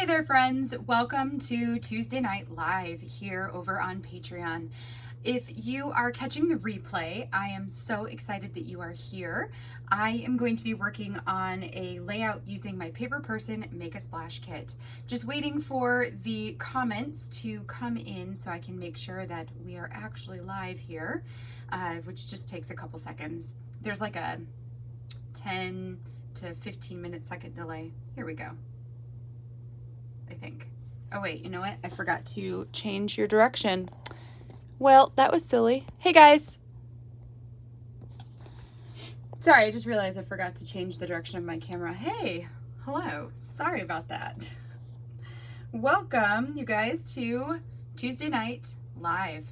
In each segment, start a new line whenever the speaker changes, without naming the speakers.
there, friends. Welcome to Tuesday Night Live here over on Patreon. If you are catching the replay, I am so excited that you are here. I am going to be working on a layout using my Paper Person Make a Splash kit. Just waiting for the comments to come in so I can make sure that we are actually live here, which just takes a couple seconds. There's like a 10 to 15 second delay. Here we go. I think. Oh wait, you know what? I forgot to change your direction. Well, that was silly. Hey guys. Sorry, I just realized I forgot to change the direction of my camera. Hey, hello. Sorry about that. Welcome, you guys, to Tuesday Night Live.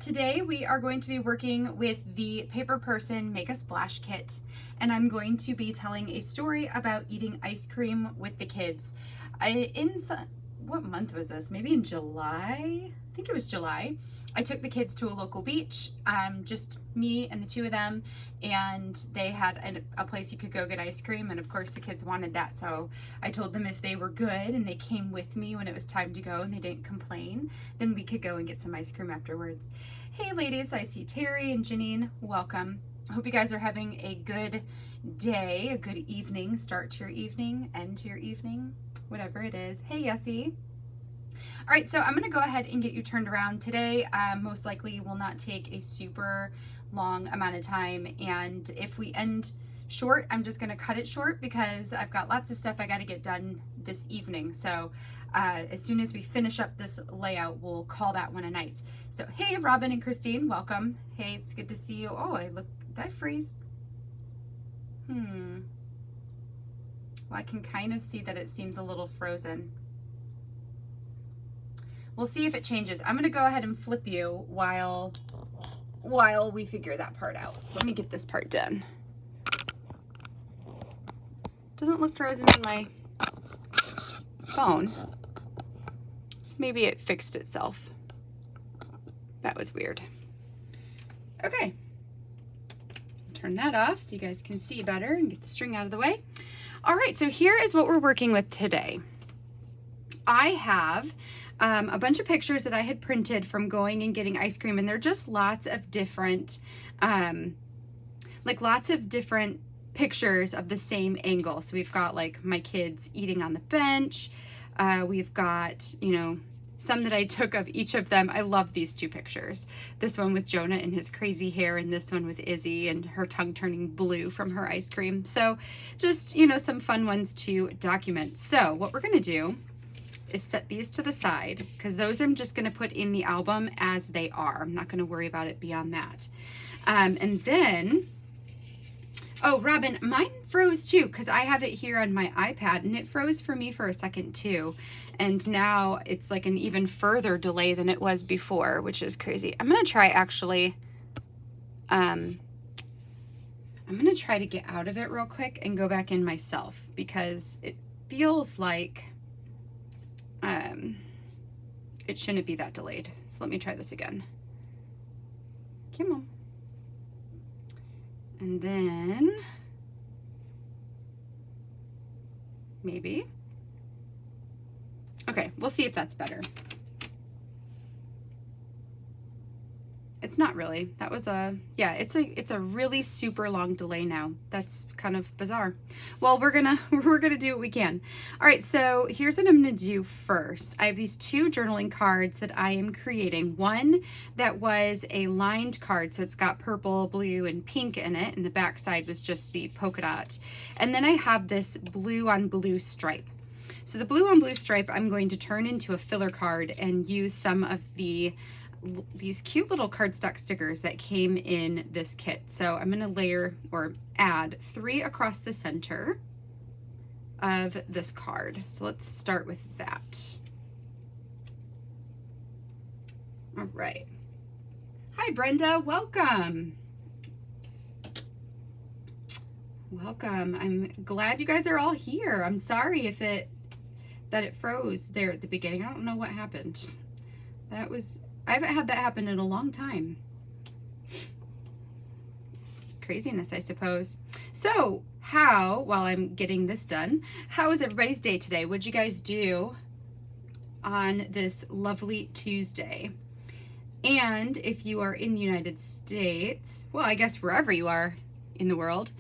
Today we are going to be working with the Paper Person Make a Splash kit, and I'm going to be telling a story about eating ice cream with the kids. What month was this? Maybe in July? I think it was July. I took the kids to a local beach, just me and the two of them, and they had a place you could go get ice cream, and of course the kids wanted that, so I told them if they were good and they came with me when it was time to go and they didn't complain, then we could go and get some ice cream afterwards. Hey ladies, I see Terry and Janine. Welcome. I hope you guys are having a good day, a good evening, start to your evening, end to your evening, whatever it is. Hey Yessie. All right, so I'm going to go ahead and get you turned around today. Most likely will not take a super long amount of time, and if we end short, I'm just going to cut it short because I've got lots of stuff I got to get done this evening. So as soon as we finish up this layout, we'll call that one a night. So hey, Robin and Christine, welcome. Hey, it's good to see you. Oh, did I freeze? Well, I can kind of see that it seems a little frozen. We'll see if it changes. I'm gonna go ahead and flip you while we figure that part out. So let me get this part done. Doesn't look frozen on my phone. So maybe it fixed itself. That was weird. Okay. Turn that off so you guys can see better and get the string out of the way. All right, so here is what we're working with today. I have a bunch of pictures that I had printed from going and getting ice cream, and they're just lots of different, lots of different pictures of the same angle. So we've got like my kids eating on the bench. We've got, some that I took of each of them. I love these two pictures. This one with Jonah and his crazy hair, and this one with Izzy and her tongue turning blue from her ice cream. So just, some fun ones to document. So what we're gonna do is set these to the side because those I'm just going to put in the album as they are. I'm not going to worry about it beyond that. And then, oh, Robin, mine froze too because I have it here on my iPad, and it froze for me for a second too. And now it's like an even further delay than it was before, which is crazy. I'm going to try actually, I'm going to try to get out of it real quick and go back in myself because it feels like it shouldn't be that delayed. So let me try this again. Come on. And then maybe. Okay, we'll see if that's better. It's not really. That was it's a really super long delay now. That's kind of bizarre. Well, we're gonna do what we can. All right, so here's what I'm gonna do first. I have these two journaling cards that I am creating. One that was a lined card, so it's got purple, blue, and pink in it, and the back side was just the polka dot. And then I have this blue on blue stripe. So the blue on blue stripe I'm going to turn into a filler card and use some of these cute little cardstock stickers that came in this kit. So I'm going to layer or add 3 across the center of this card. So let's start with that. All right. Hi Brenda, welcome. Welcome. I'm glad you guys are all here. I'm sorry if it froze there at the beginning. I don't know what happened. I haven't had that happen in a long time. Just craziness, I suppose. So while I'm getting this done, how was everybody's day today? What'd you guys do on this lovely Tuesday? And if you are in the United States, well, I guess wherever you are in the world,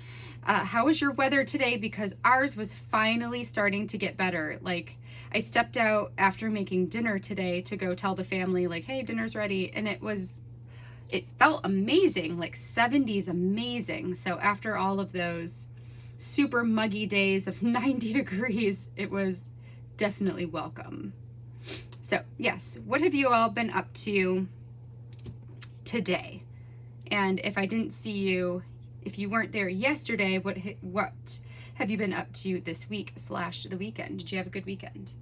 how was your weather today? Because ours was finally starting to get better. Like, I stepped out after making dinner today to go tell the family, like, hey, dinner's ready. And it felt amazing, like 70s amazing. So after all of those super muggy days of 90 degrees, it was definitely welcome. So yes, what have you all been up to today? And if I didn't see you, if you weren't there yesterday, what have you been up to this week / the weekend? Did you have a good weekend?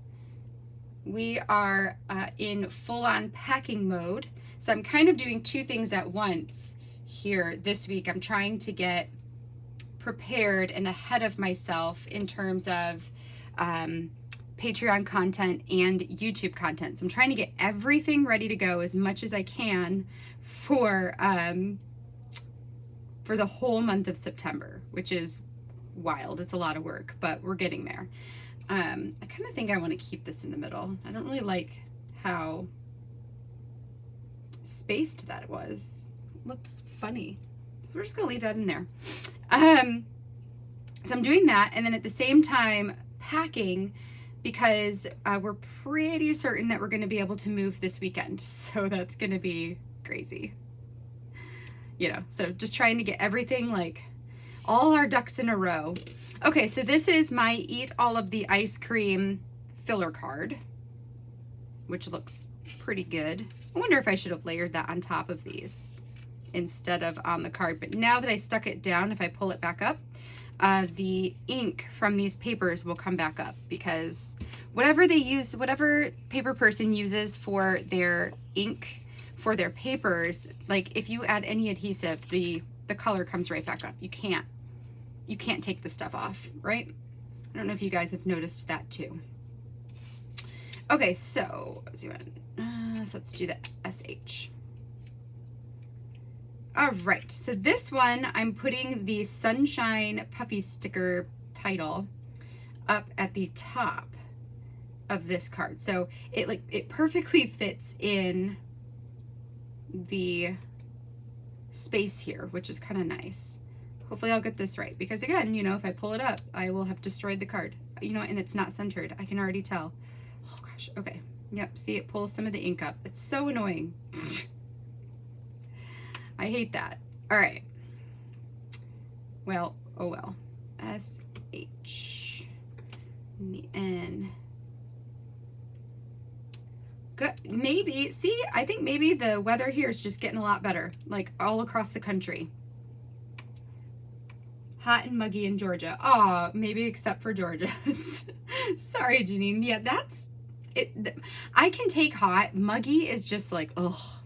We are in full-on packing mode. So I'm kind of doing two things at once here this week. I'm trying to get prepared and ahead of myself in terms of Patreon content and YouTube content. So I'm trying to get everything ready to go as much as I can for the whole month of September, which is wild. It's a lot of work, but we're getting there. I kind of think I want to keep this in the middle. I don't really like how spaced that was. Looks funny. So we're just gonna leave that in there. So I'm doing that, and then at the same time packing, because we're pretty certain that we're going to be able to move this weekend. So that's going to be crazy. You know, so just trying to get everything, like all our ducks in a row. Okay, so this is my Eat All of the Ice Cream filler card, which looks pretty good. I wonder if I should have layered that on top of these instead of on the card. But now that I stuck it down, if I pull it back up, the ink from these papers will come back up, because whatever they use, whatever paper person uses for their ink for their papers, like if you add any adhesive, the color comes right back up. You can't take the stuff off, right? I don't know if you guys have noticed that too. Okay, so let's do the SH. All right, so this one, I'm putting the Sunshine Puffy Sticker title up at the top of this card. So it perfectly fits in the space here, which is kind of nice. Hopefully I'll get this right, because again, you know, if I pull it up, I will have destroyed the card. You know, and it's not centered. I can already tell. Oh gosh, okay. Yep, see, it pulls some of the ink up. It's so annoying. I hate that. All right. Well, oh well. SH and the N. Good. Maybe, see, I think maybe the weather here is just getting a lot better, like all across the country. Hot and muggy in Georgia. Oh, maybe except for Georgia. Sorry, Janine. Yeah, that's it. I can take hot. Muggy is just like, oh.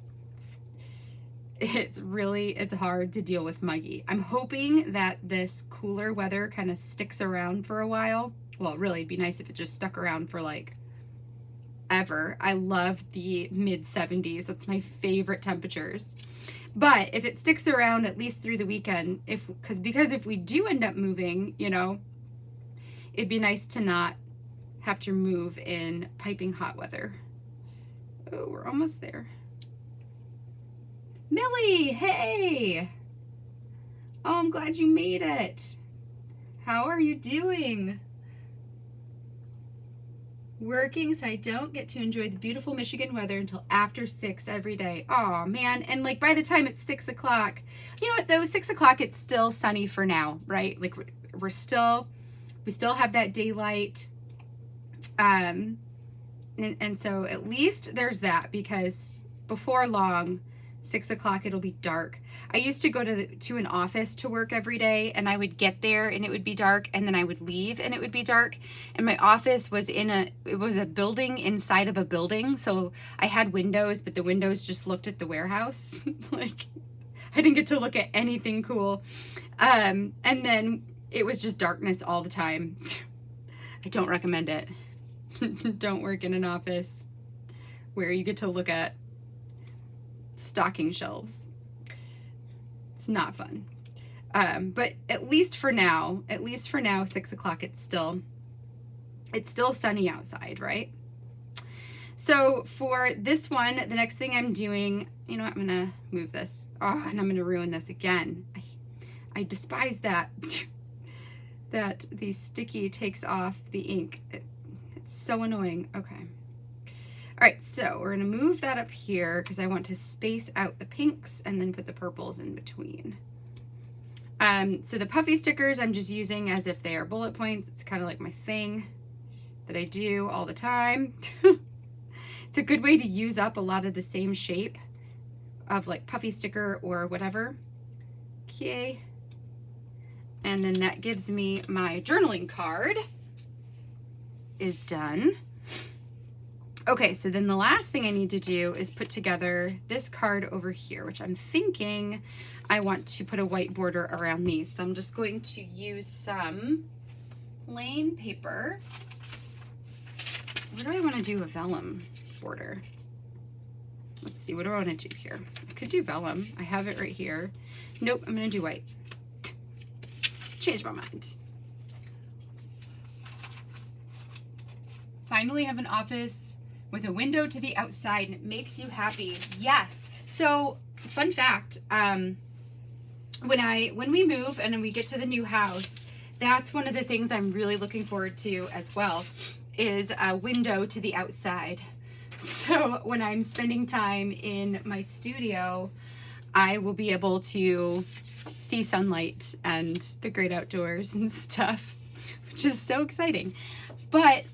It's hard to deal with muggy. I'm hoping that this cooler weather kind of sticks around for a while. Well, really, it'd be nice if it just stuck around for like ever. I love the mid 70s. That's my favorite temperatures. But if it sticks around at least through the weekend, because if we do end up moving, you know, it'd be nice to not have to move in piping hot weather. Oh, we're almost there. Millie, hey! Oh, I'm glad you made it. How are you doing? Working so I don't get to enjoy the beautiful Michigan weather until after 6 every day. Oh man, and like by the time it's 6 o'clock, you know what though, 6 o'clock it's still sunny for now, right? Like we still have that daylight. And so at least there's that, because before long, 6 o'clock, it'll be dark. I used to go to an office to work every day, and I would get there and it would be dark, and then I would leave and it would be dark. And my office was it was a building inside of a building, so I had windows, but the windows just looked at the warehouse. Like I didn't get to look at anything cool. And then it was just darkness all the time. I don't recommend it. Don't work in an office where you get to look at stocking shelves. It's not fun. But at least for now, 6 o'clock, it's still sunny outside, right? So for this one, the next thing I'm doing, you know what, I'm gonna move this. Oh, and I'm gonna ruin this again. I despise that, that the sticky takes off the ink. It's so annoying. Okay. All right, so we're gonna move that up here because I want to space out the pinks and then put the purples in between. So the puffy stickers I'm just using as if they are bullet points. It's kind of like my thing that I do all the time. It's a good way to use up a lot of the same shape of like puffy sticker or whatever. Okay. And then that gives me my journaling card is done. Okay, so then the last thing I need to do is put together this card over here, which I'm thinking I want to put a white border around these. So I'm just going to use some plain paper. Where do I want to do a vellum border? Let's see, what do I want to do here? I could do vellum. I have it right here. Nope, I'm going to do white. Change my mind. Finally have an office with a window to the outside, and it makes you happy. Yes. So, fun fact, when we move and we get to the new house, that's one of the things I'm really looking forward to as well, is a window to the outside. So when I'm spending time in my studio, I will be able to see sunlight and the great outdoors and stuff, which is so exciting. But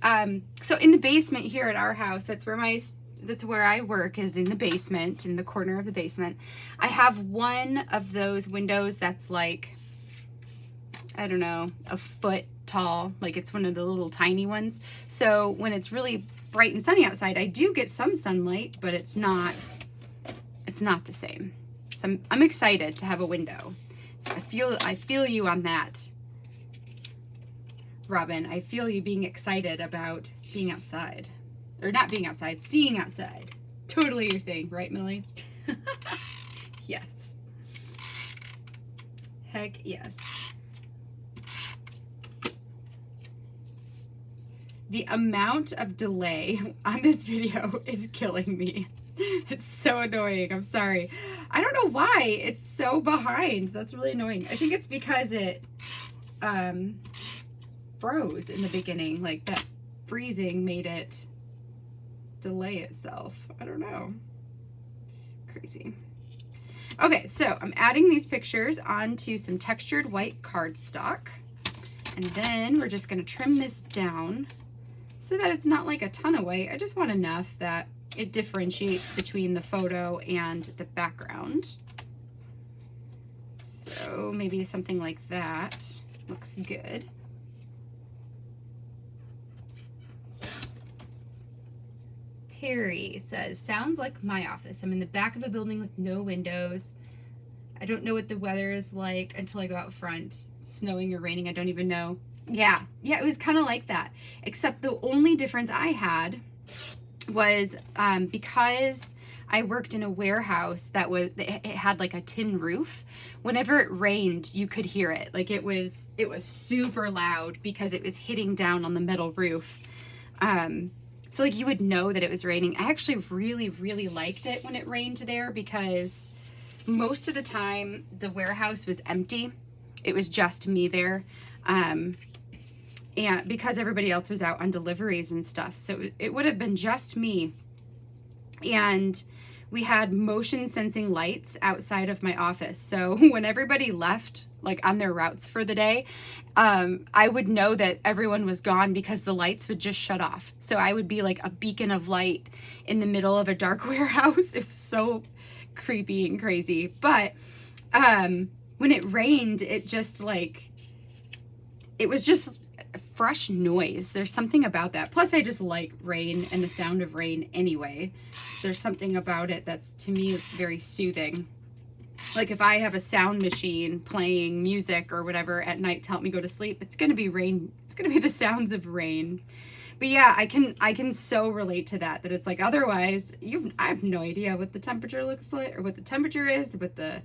so in the basement here at our house, that's where I work, is in the basement, in the corner of the basement. I have one of those windows that's like, I don't know, a foot tall, like it's one of the little tiny ones. So when it's really bright and sunny outside, I do get some sunlight, but it's not the same. So I'm excited to have a window. So I feel you on that, Robin. I feel you being excited about being outside. Or not being outside, seeing outside. Totally your thing, right, Millie? Yes. Heck yes. The amount of delay on this video is killing me. It's so annoying. I'm sorry. I don't know why it's so behind. That's really annoying. I think it's because it froze in the beginning. Like that freezing made it delay itself. I don't know. Crazy. Okay, so I'm adding these pictures onto some textured white cardstock. And then we're just going to trim this down so that it's not like a ton of white. I just want enough that it differentiates between the photo and the background. So maybe something like that looks good. Terry says, sounds like my office. I'm in the back of a building with no windows. I don't know what the weather is like until I go out front. It's snowing or raining, I don't even know. Yeah, it was kind of like that. Except the only difference I had was because I worked in a warehouse it had like a tin roof. Whenever it rained, you could hear it. Like it was super loud because it was hitting down on the metal roof. So like you would know that it was raining. I actually really, really liked it when it rained there because most of the time the warehouse was empty. It was just me there. And because everybody else was out on deliveries and stuff. So it would have been just me. And we had motion sensing lights outside of my office. So when everybody left, like on their routes for the day, I would know that everyone was gone because the lights would just shut off. So I would be like a beacon of light in the middle of a dark warehouse. It's so creepy and crazy. But when it rained, it was just fresh noise. There's something about that. Plus I just like rain and the sound of rain anyway. There's something about it that's to me very soothing. Like if I have a sound machine playing music or whatever at night to help me go to sleep, it's going to be rain. It's going to be the sounds of rain. But yeah, I can so relate to that it's like otherwise I have no idea what the temperature looks like or what the temperature is with the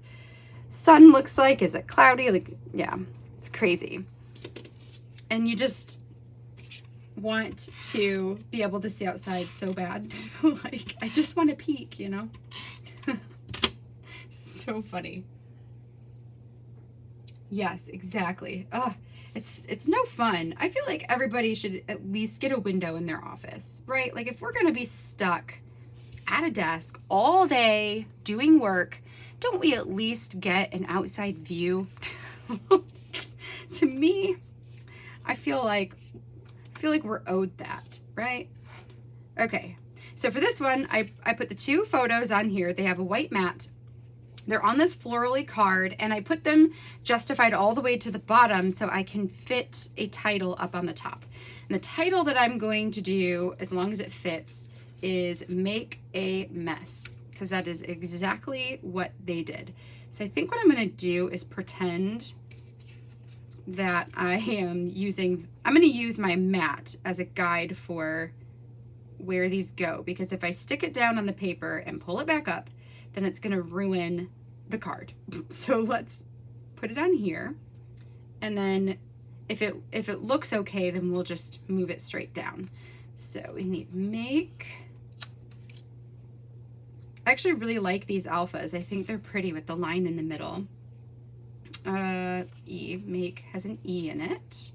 sun looks like. Is it cloudy? Like, yeah, it's crazy. And you just want to be able to see outside so bad. Like, I just want to peek, you know? So funny. Yes, exactly. Oh, it's no fun. I feel like everybody should at least get a window in their office, right? Like, if we're gonna be stuck at a desk all day doing work, don't we at least get an outside view? To me, I feel like we're owed that, right? Okay, so for this one, I put the 2 photos on here. They have a white mat. They're on this florally card, and I put them justified all the way to the bottom so I can fit a title up on the top. And the title that I'm going to do, as long as it fits, is Make a Mess, because that is exactly what they did. So I think what I'm going to do is pretend that I'm going to use my mat as a guide for where these go, because if I stick it down on the paper and pull it back up, then it's going to ruin the card. So let's put it on here, and then if it looks okay, then we'll just move it straight down. So we need make. I actually really like these alphas. I think they're pretty with the line in the middle. E, make has an E in it.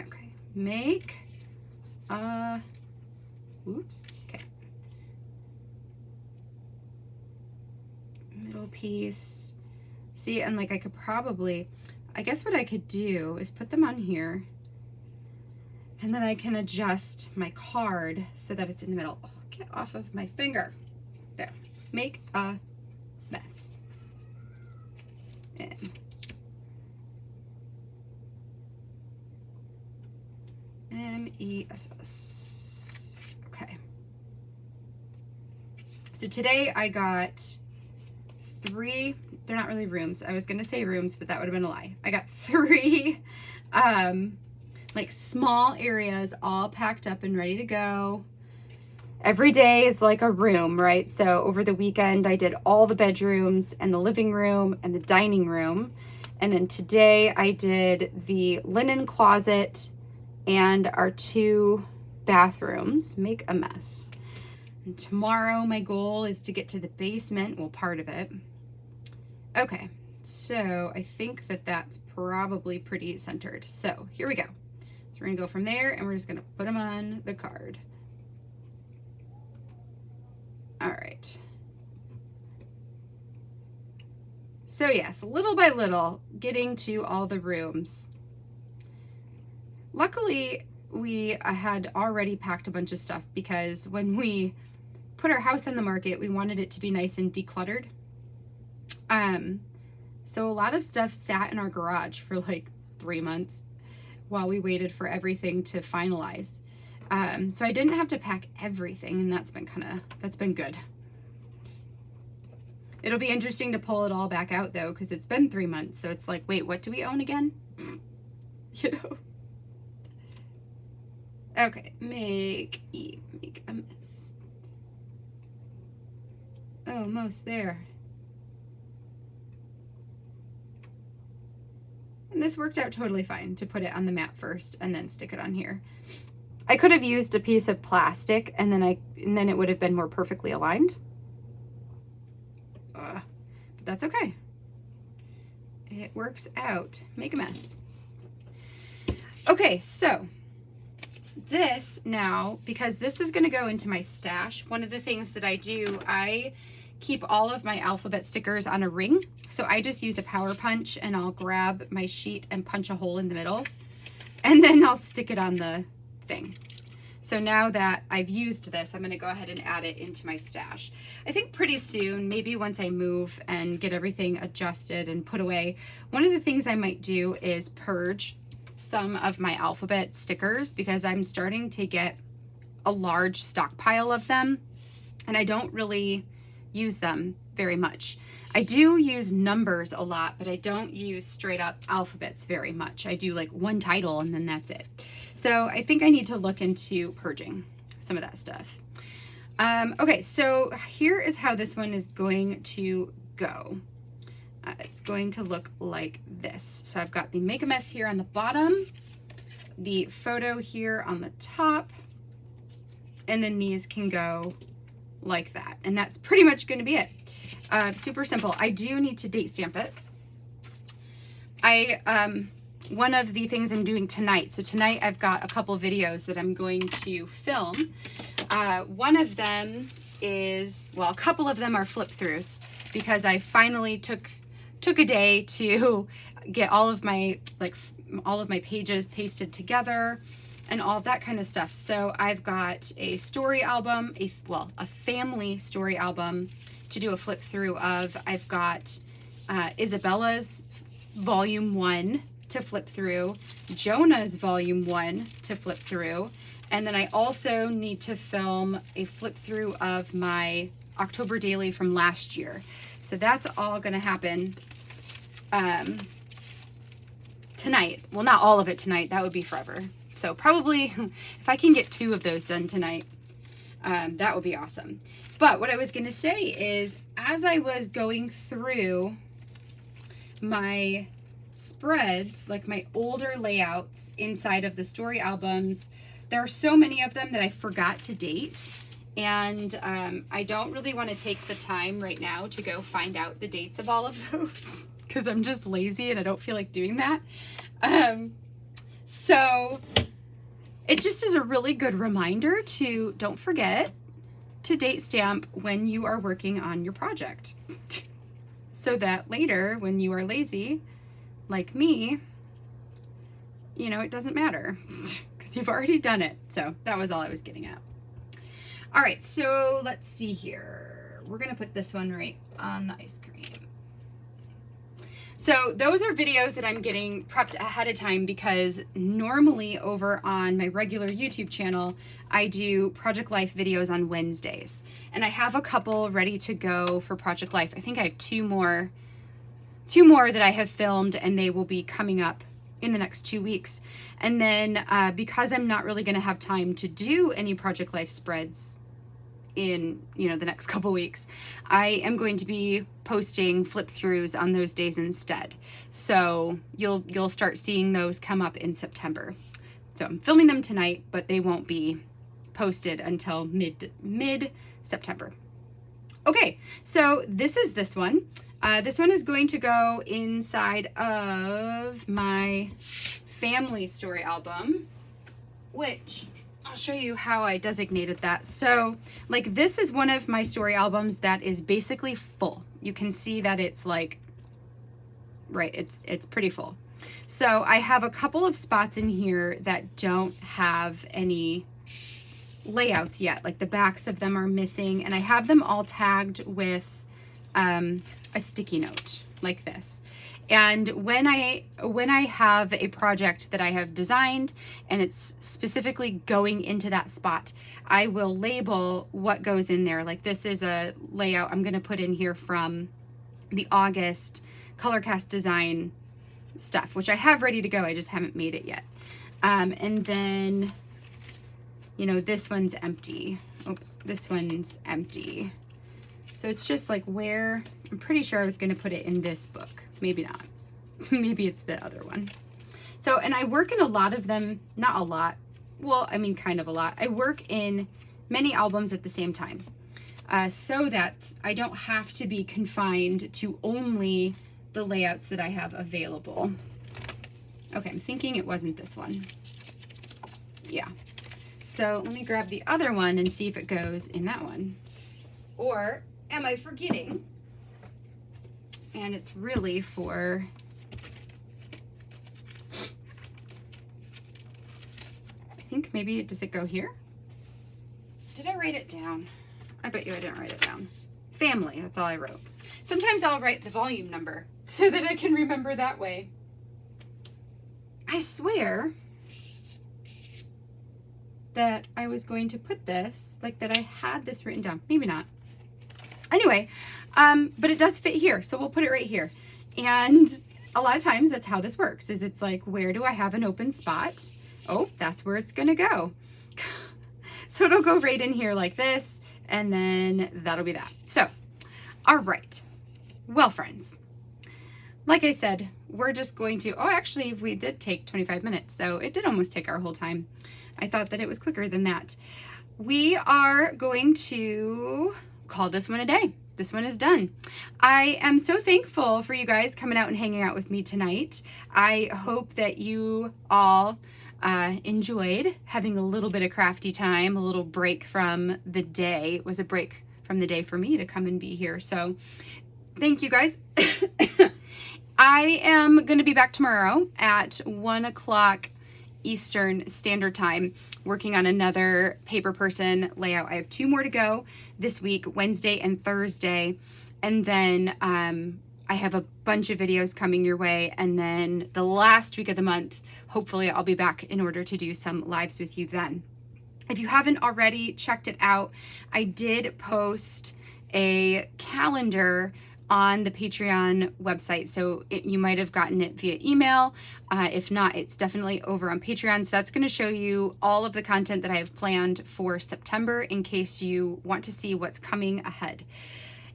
Okay, make, oops, okay. Middle piece. See, and like I could probably, I guess what I could do is put them on here, and then I can adjust my card so that it's in the middle. Oh, get off of my finger. There. Make a mess. And M-E-S-S. Okay. So today I got 3, they're not really rooms. I was going to say rooms, but that would have been a lie. I got 3 like small areas all packed up and ready to go. Every day is like a room, right? So over the weekend, I did all the bedrooms and the living room and the dining room. And then today I did the linen closet and our 2 bathrooms. Make a mess. And tomorrow my goal is to get to the basement, well, part of it. Okay, so I think that that's probably pretty centered. So here we go. So we're gonna go from there, and we're just gonna put them on the card. All right. So yes, little by little, getting to all the rooms. Luckily, we had already packed a bunch of stuff, because when we put our house on the market, we wanted it to be nice and decluttered. So a lot of stuff sat in our garage for like 3 months while we waited for everything to finalize. So I didn't have to pack everything, and that's been good. It'll be interesting to pull it all back out though, because it's been 3 months. So it's like, wait, what do we own again? You know? Okay, make a mess. Almost there. And this worked out totally fine to put it on the mat first and then stick it on here. I could have used a piece of plastic, and then it would have been more perfectly aligned. But that's okay. It works out. Make a mess. Okay, so this now, because this is going to go into my stash, one of the things that I do, I keep all of my alphabet stickers on a ring. So I just use a power punch, and I'll grab my sheet and punch a hole in the middle, and then I'll stick it on the thing. So now that I've used this, I'm going to go ahead and add it into my stash. I think pretty soon, maybe once I move and get everything adjusted and put away, one of the things I might do is purge some of my alphabet stickers, because I'm starting to get a large stockpile of them, and I don't really use them very much. I do use numbers a lot, but I don't use straight up alphabets very much. I do like one title and then that's it. So I think I need to look into purging some of that stuff. Okay, so here is how this one is going to go. It's going to look like this. So I've got the Make a Mess here on the bottom, the photo here on the top, and then these can go like that. And that's pretty much going to be it. Super simple. I do need to date stamp it. One of the things I'm doing tonight, so tonight I've got a couple videos that I'm going to film. One of them is, well, a couple of them are flip throughs because I finally took a day to get all of my pages pasted together and all of that kind of stuff. So I've got a story album, a family story album to do a flip through of. I've got Isabella's volume 1 to flip through, Jonah's volume 1 to flip through, and then I also need to film a flip through of my October daily from last year. So that's all going to happen tonight. Well, not all of it tonight, that would be forever. So probably if I can get 2 of those done tonight, that would be awesome. But what I was going to say is, as I was going through my spreads, like my older layouts inside of the story albums, there are so many of them that I forgot to date. And I don't really want to take the time right now to go find out the dates of all of those because I'm just lazy and I don't feel like doing that. So it just is a really good reminder to don't forget to date stamp when you are working on your project so that later when you are lazy like me, you know, it doesn't matter because you've already done it. So that was all I was getting at. All right, so let's see here. We're gonna put this one right on the ice cream. So those are videos that I'm getting prepped ahead of time because normally over on my regular YouTube channel, I do Project Life videos on Wednesdays. And I have a couple ready to go for Project Life. I think I have two more that I have filmed and they will be coming up in the next 2 weeks. And then because I'm not really gonna have time to do any Project Life spreads in, you know, the next couple weeks, I am going to be posting flip throughs on those days instead. So you'll start seeing those come up in September. So I'm filming them tonight, but they won't be posted until mid September. Okay, so this is this one. This one is going to go inside of my family story album, which I'll show you how I designated that. So like this is one of my story albums that is basically full. You can see that it's like, right, it's pretty full. So I have a couple of spots in here that don't have any layouts yet. Like the backs of them are missing and I have them all tagged with a sticky note like this. And when I have a project that I have designed and it's specifically going into that spot, I will label what goes in there. Like this is a layout I'm going to put in here from the August color cast design stuff, which I have ready to go. I just haven't made it yet. And then, you know, this one's empty. Oh, this one's empty. So it's just like where, I'm pretty sure I was going to put it in this book. Maybe not. Maybe it's the other one. So, and I work in a lot of them, not a lot. Well, I mean, kind of a lot. I work in many albums at the same time so that I don't have to be confined to only the layouts that I have available. Okay, I'm thinking it wasn't this one. Yeah. So let me grab the other one and see if it goes in that one. Or am I forgetting? And it's really for, I think maybe, does it go here? Did I write it down? I bet you I didn't write it down. Family, that's all I wrote. Sometimes I'll write the volume number so that I can remember that way. I swear that I was going to put this, like that I had this written down. Maybe not. Anyway, but it does fit here, so we'll put it right here. And a lot of times that's how this works, is it's like, where do I have an open spot? Oh, that's where it's gonna go. So it'll go right in here like this, and then that'll be that. So, all right. Well, friends, like I said, we're just going to, oh, actually, we did take 25 minutes, so it did almost take our whole time. I thought that it was quicker than that. We are going to call this one a day. This one is done. I am so thankful for you guys coming out and hanging out with me tonight. I hope that you all enjoyed having a little bit of crafty time, a little break from the day. It was a break from the day for me to come and be here. So thank you guys. I am going to be back tomorrow at 1 o'clock Eastern Standard Time working on another paper person layout. I have 2 more to go this week, Wednesday and Thursday. And then I have a bunch of videos coming your way. And then the last week of the month, hopefully I'll be back in order to do some lives with you then. If you haven't already checked it out, I did post a calendar on the Patreon website. So you might have gotten it via email. If not, it's definitely over on Patreon. So that's going to show you all of the content that I have planned for September in case you want to see what's coming ahead.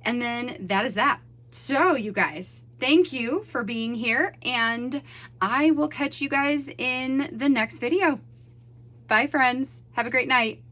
And then that is that. So you guys, thank you for being here, and I will catch you guys in the next video. Bye, friends. Have a great night.